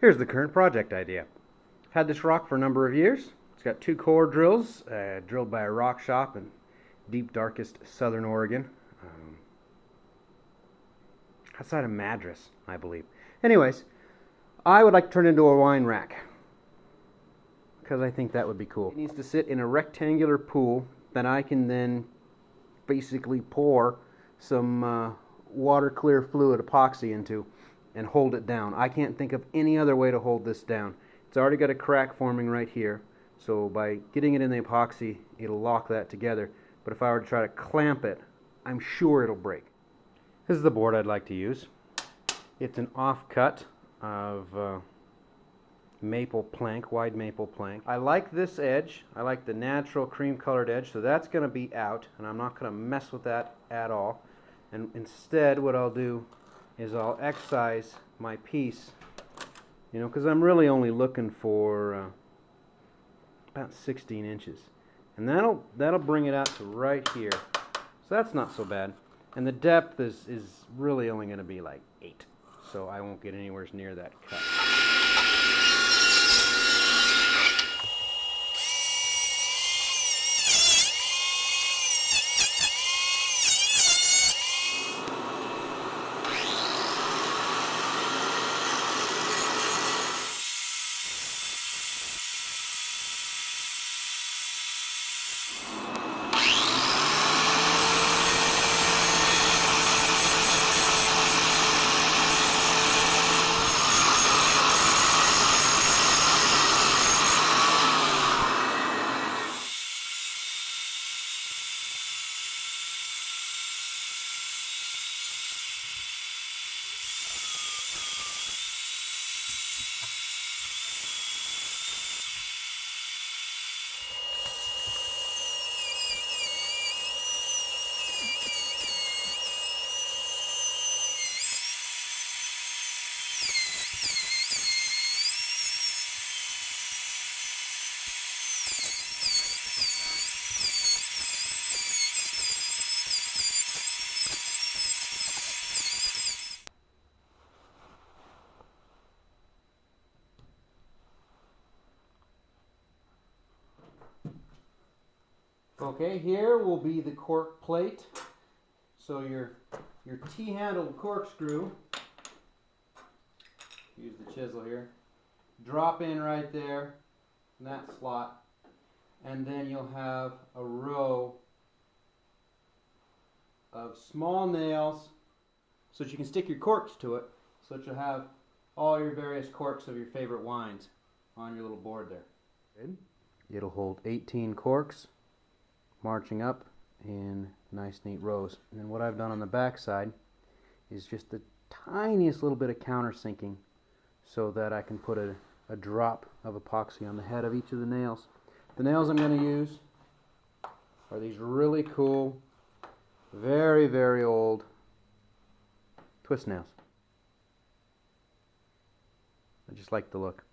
Here's the current project idea. Had this rock for a number of years. It's got 2 core drills, drilled by a rock shop in deep, darkest southern Oregon. Outside of Madras, I believe. Anyways, I would like to turn it into a wine rack, because I think that would be cool. It needs to sit in a rectangular pool that I can then basically pour some water clear fluid epoxy into and hold it down. I can't think of any other way to hold this down. It's already got a crack forming right here, so by getting it in the epoxy, it'll lock that together. But if I were to try to clamp it, I'm sure it'll break. This is the board I'd like to use. It's an offcut of maple plank, wide maple plank. I like this edge. I like the natural cream colored edge, so that's going to be out, and I'm not going to mess with that at all. And instead what I'll do is I'll excise my piece, you know, because I'm really only looking for about 16 inches. And that'll bring it out to right here. So that's not so bad. And the depth is really only going to be like 8. So I won't get anywhere near that cut. Okay, here will be the cork plate. So your T-handled corkscrew, use the chisel here, drop in right there in that slot, and then you'll have a row of small nails so that you can stick your corks to it, so that you'll have all your various corks of your favorite wines on your little board there. Good. It'll hold 18 corks marching up in nice neat rows. And then what I've done on the back side is just the tiniest little bit of countersinking so that I can put a drop of epoxy on the head of each of the nails. The nails I'm going to use are these really cool, very, very old twist nails. I just like the look.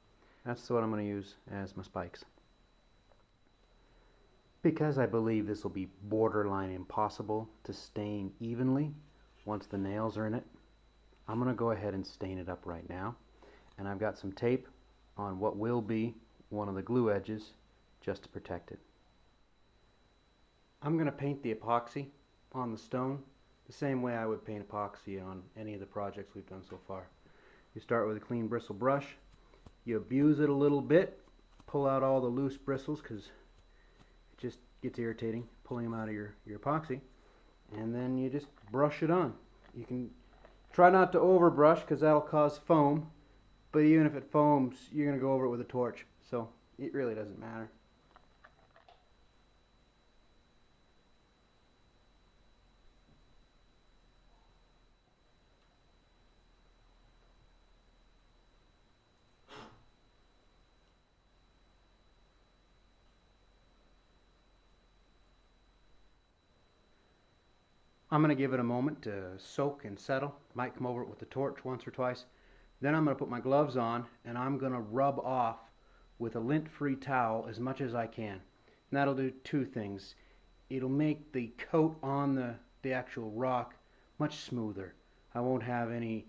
That's what I'm going to use as my spikes. Because I believe this will be borderline impossible to stain evenly once the nails are in it, I'm going to go ahead and stain it up right now. And I've got some tape on what will be one of the glue edges just to protect it. I'm going to paint the epoxy on the stone the same way I would paint epoxy on any of the projects we've done so far. You start with a clean bristle brush, you abuse it a little bit, pull out all the loose bristles because it just gets irritating pulling them out of your epoxy, and then you just brush it on. You can try not to overbrush because that'll cause foam, but even if it foams, you're going to go over it with a torch, so it really doesn't matter. I'm going to give it a moment to soak and settle. Might come over it with the torch once or twice. Then I'm going to put my gloves on and I'm going to rub off with a lint-free towel as much as I can. And that'll do 2 things. It'll make the coat on the actual rock much smoother. I won't have any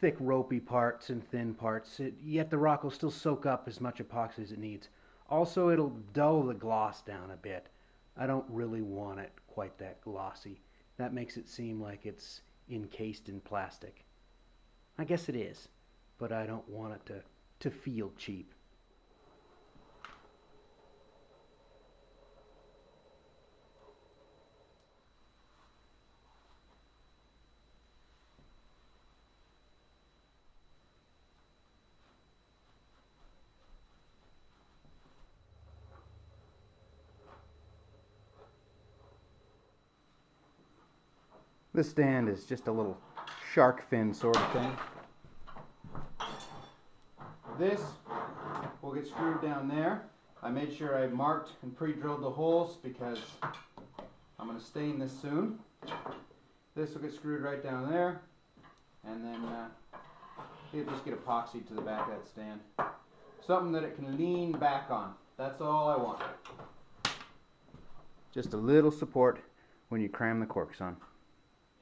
thick ropey parts and thin parts, yet the rock will still soak up as much epoxy as it needs. Also, it'll dull the gloss down a bit. I don't really want it quite that glossy. That makes it seem like it's encased in plastic. I guess it is, but I don't want it to feel cheap. This stand is just a little shark fin sort of thing. This will get screwed down there. I made sure I marked and pre-drilled the holes because I'm going to stain this soon. This will get screwed right down there, and then it'll just get epoxied to the back of that stand. Something that it can lean back on. That's all I want. Just a little support when you cram the corks on.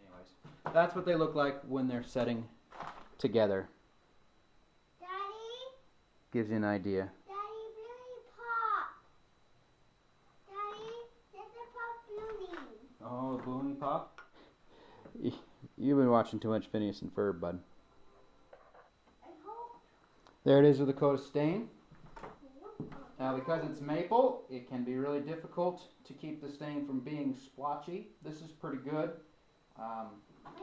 Anyways, that's what they look like when they're setting together. Daddy? Gives you an idea. Daddy, Bluey pop. Daddy, there's a pop Bluey. Oh, the Bluey pop? You've been watching too much Phineas and Ferb, bud. I hope. There it is with a coat of stain. Now, because it's maple, it can be really difficult to keep the stain from being splotchy. This is pretty good.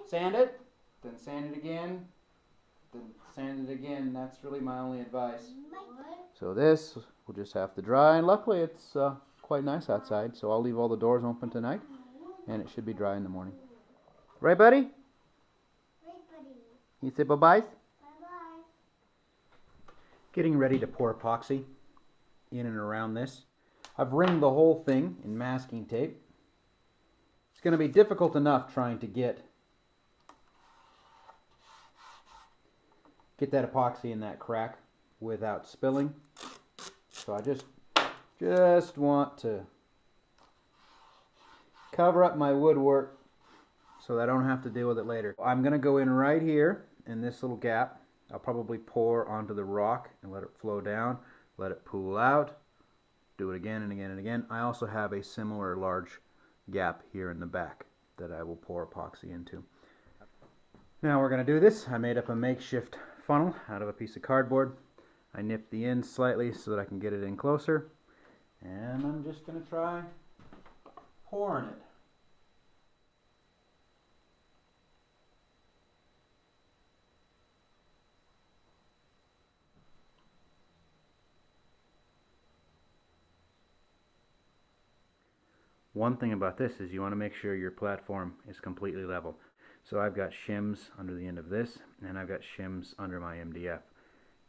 Sand it, then sand it again, then sand it again. That's really my only advice. So this will just have to dry, and luckily it's quite nice outside, so I'll leave all the doors open tonight, and it should be dry in the morning. Right, buddy? Right, buddy. You say bye-bye? Bye-bye. Getting ready to pour epoxy in and around this. I've ringed the whole thing in masking tape. It's going to be difficult enough trying to get that epoxy in that crack without spilling. So I just want to cover up my woodwork so that I don't have to deal with it later. I'm going to go in right here in this little gap. I'll probably pour onto the rock and let it flow down, let it pool out, do it again and again and again. I also have a similar large gap here in the back that I will pour epoxy into. Now we're going to do this. I made up a makeshift funnel out of a piece of cardboard. I nipped the ends slightly so that I can get it in closer, and I'm just going to try pouring it. One thing about this is you want to make sure your platform is completely level. So I've got shims under the end of this, and I've got shims under my MDF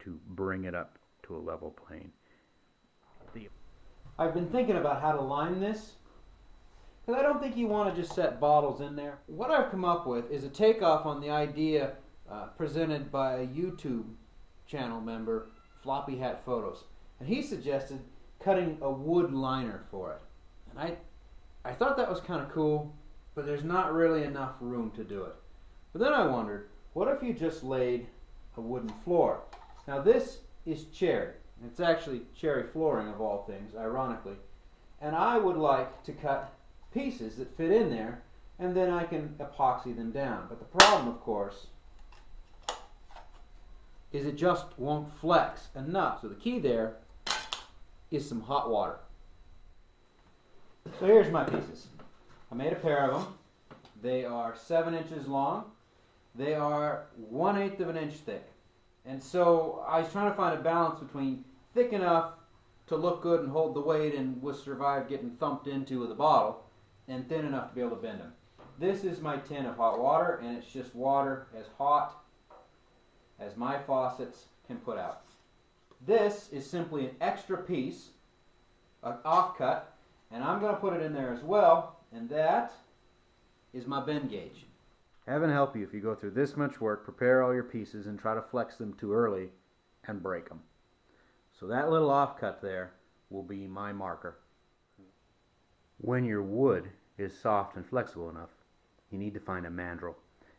to bring it up to a level plane. I've been thinking about how to line this, because I don't think you want to just set bottles in there. What I've come up with is a takeoff on the idea presented by a YouTube channel member, Floppy Hat Photos. And he suggested cutting a wood liner for it. And I thought that was kind of cool, but there's not really enough room to do it. But then I wondered, what if you just laid a wooden floor? Now this is cherry. It's actually cherry flooring of all things, ironically. And I would like to cut pieces that fit in there, and then I can epoxy them down. But the problem, of course, is it just won't flex enough. So the key there is some hot water. So here's my pieces. I made a pair of them. They are 7 inches long. They are 1/8 of an inch thick. And so I was trying to find a balance between thick enough to look good and hold the weight and will survive getting thumped into with a bottle, and thin enough to be able to bend them. This is my tin of hot water, and it's just water as hot as my faucets can put out. This is simply an extra piece, an offcut, and I'm going to put it in there as well, and that is my bend gauge. Heaven help you if you go through this much work, prepare all your pieces, and try to flex them too early and break them. So that little offcut there will be my marker. When your wood is soft and flexible enough, you need to find a mandrel.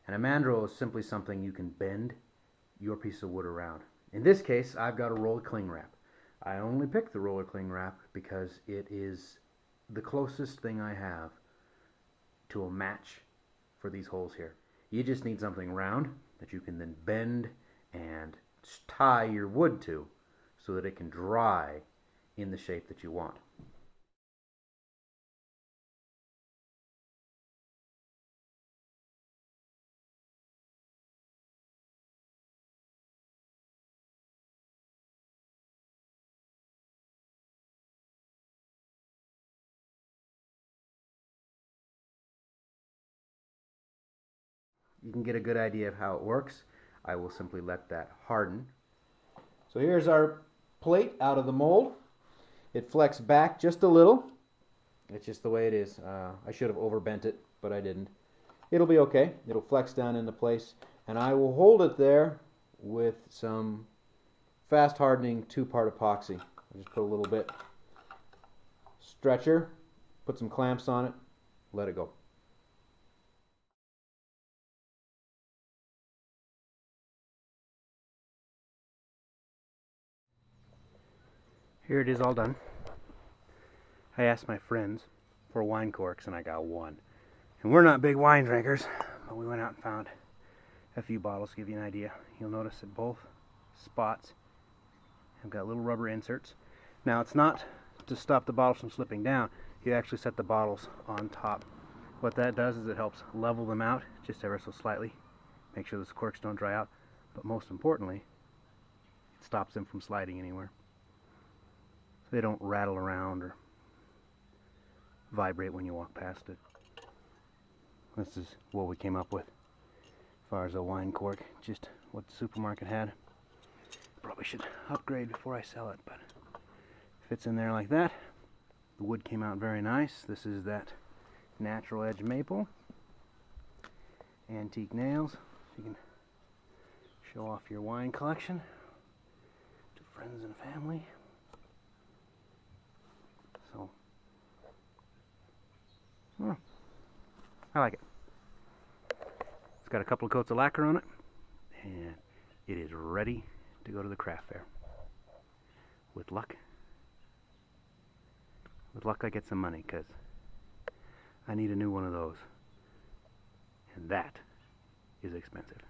And a mandrel is simply something you can bend your piece of wood around. In this case, I've got a roll of cling wrap. I only picked the roller cling wrap because it is the closest thing I have to a match for these holes here. You just need something round that you can then bend and tie your wood to so that it can dry in the shape that you want. You can get a good idea of how it works. I will simply let that harden. So here's our plate out of the mold. It flexed back just a little. It's just the way it is. I should have overbent it, but I didn't. It'll be okay. It'll flex down into place, and I will hold it there with some fast hardening 2-part epoxy. I'll just put a little bit stretcher, put some clamps on it, let it go. Here it is all done. I asked my friends for wine corks and I got one. And we're not big wine drinkers, but we went out and found a few bottles to give you an idea. You'll notice that both spots have got little rubber inserts. Now it's not to stop the bottles from slipping down. You actually set the bottles on top. What that does is it helps level them out just ever so slightly. Make sure those corks don't dry out. But most importantly, it stops them from sliding anywhere. They don't rattle around or vibrate when you walk past it. This is what we came up with as far as a wine cork, just what the supermarket had. Probably should upgrade before I sell it, but fits in there like that. The wood came out very nice. This is that natural edge maple. Antique nails. You can show off your wine collection to friends and family. So, I like it. It's got a couple of coats of lacquer on it, and it is ready to go to the craft fair. With luck. With luck I get some money, because I need a new one of those. And that is expensive.